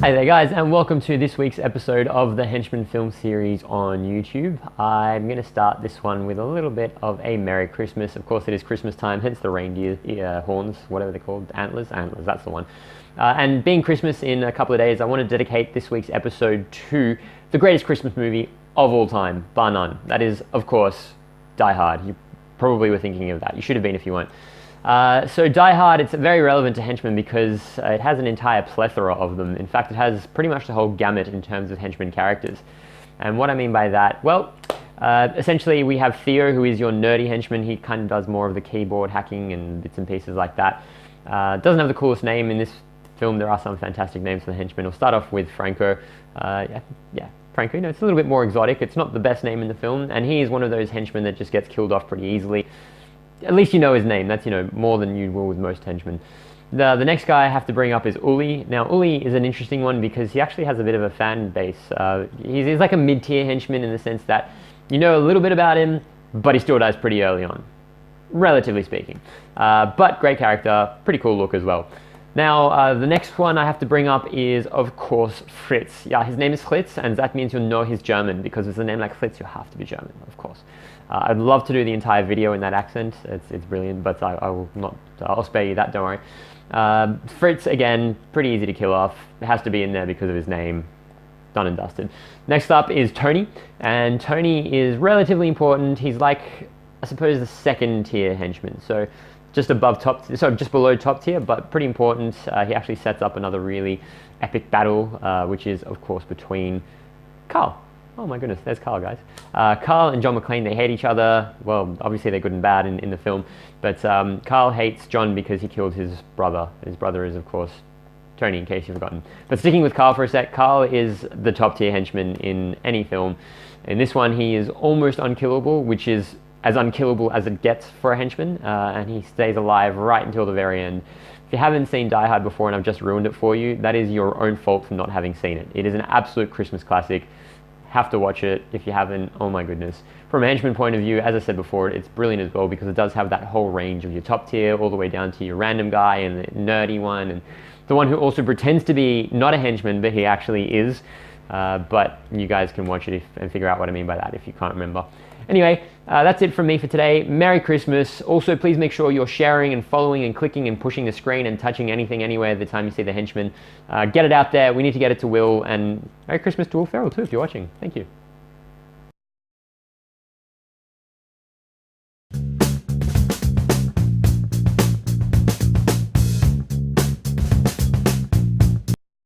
Hey there guys, and welcome to this week's episode of the Henchman film series on YouTube. I'm going to start this one with a little bit of a Merry Christmas. Of course it is Christmas time, hence the reindeer horns, whatever they're called, antlers, that's the one. And being Christmas in a couple of days, I want to dedicate this week's episode to the greatest Christmas movie of all time, bar none. That is, of course, Die Hard. You probably were thinking of that. You should have been if you weren't. So Die Hard, it's very relevant to Henchmen because it has an entire plethora of them. In fact, it has pretty much the whole gamut in terms of Henchman characters. And what I mean by that, well, essentially we have Theo, who is your nerdy henchman. He kind of does more of the keyboard hacking and bits and pieces like that. Doesn't have the coolest name in this film. There are some fantastic names for the henchmen. We'll start off with Franco. Franco, you know, it's a little bit more exotic. It's not the best name in the film, and he is one of those henchmen that just gets killed off pretty easily. At least you know his name. That's, you know, more than you will with most henchmen. The next guy I have to bring up is Uli. Now, Uli is an interesting one because he actually has a bit of a fan base. He's like a mid-tier henchman in the sense that you know a little bit about him, but he still dies pretty early on, relatively speaking. But great character, pretty cool look as well. Now, the next one I have to bring up is, of course, Fritz. Yeah, his name is Fritz, and that means you'll know he's German, because with a name like Fritz, you have to be German, of course. I'd love to do the entire video in that accent. It's brilliant, but I will not. I'll spare you that, don't worry. Fritz, again, pretty easy to kill off. It has to be in there because of his name. Done and dusted. Next up is Tony, and Tony is relatively important. He's like, I suppose, the second tier henchman. So just above just below top tier, but pretty important. He actually sets up another really epic battle, which is, of course, between Carl. Oh my goodness, there's Carl, guys. Carl and John McClane, they hate each other. Well, obviously they're good and bad in the film, but Carl hates John because he killed his brother. His brother is, of course, Tony, in case you've forgotten. But sticking with Carl for a sec, Carl is the top tier henchman in any film. In this one, he is almost unkillable, which is as unkillable as it gets for a henchman, and he stays alive right until the very end. If you haven't seen Die Hard before and I've just ruined it for you, that is your own fault for not having seen it. It is an absolute Christmas classic. Have to watch it if you haven't. Oh my goodness. From a henchman point of view, as I said before, it's brilliant as well because it does have that whole range of your top tier all the way down to your random guy and the nerdy one and the one who also pretends to be not a henchman but he actually is. But you guys can watch it and figure out what I mean by that if you can't remember. Anyway, that's it from me for today. Merry Christmas. Also, please make sure you're sharing and following and clicking and pushing the screen and touching anything anywhere the time you see the henchman. Get it out there. We need to get it to Will. And Merry Christmas to Will Ferrell too if you're watching. Thank you.